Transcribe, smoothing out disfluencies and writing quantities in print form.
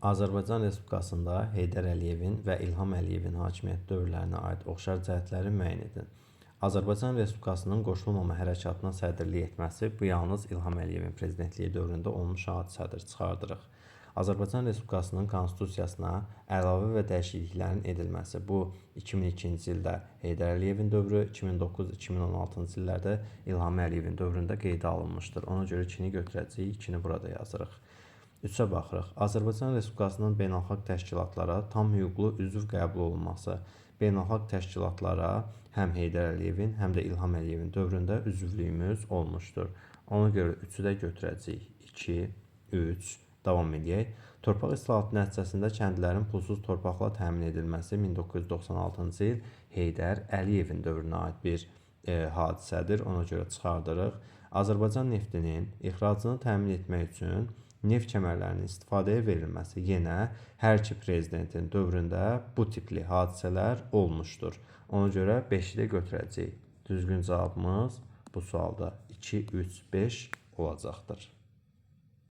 Azərbaycan Respublikasında Heydər Əliyevin və İlham Əliyevin hakimiyyət dövrlərinə aid oxşar cəhətləri müəyyən edin. Azərbaycan Respublikasının qoşulmama hərəkatına sədrlik etməsi bu yalnız İlham Əliyevin prezidentliyi dövründə olmuş hadisədir. Çıxardırıq. Azərbaycan Respublikasının konstitusiyasına əlavə və dəyişikliklərin edilməsi bu 2002-ci ildə Heydər Əliyevin dövrü, 2009-2016-cı illərdə İlham Əliyevin dövründə qeydə alınmışdır. Ona görə 2-ni götürəcəyik, 2-ni burada yazırıq. 3-ə baxırıq. Azərbaycan Respublikasının beynəlxalq təşkilatlara tam hüquqlu üzv qəbul olunması. Beynəlxalq təşkilatlara həm Heydər Əliyevin, həm də İlham Əliyevin dövründə üzvlüyümüz olmuşdur. Ona görə 3-ü də götürəcəyik. 2, 3, davam edək. Torpaq islahatı nəticəsində kəndlərin pulsuz torpaqla təmin edilməsi 1996-cı il Heydər Əliyevin dövrünə aid bir hadisədir. Ona görə çıxardırıq. Azərbaycan neftinin ixracını təmin etmək üçün neft kəmərlərinin istifadəyə verilməsi yenə hər iki prezidentin dövründə bu tipli hadisələr olmuşdur. Ona görə 5-i də götürəcəyik. Düzgün cavabımız bu sualda 2, 3, 5 olacaqdır.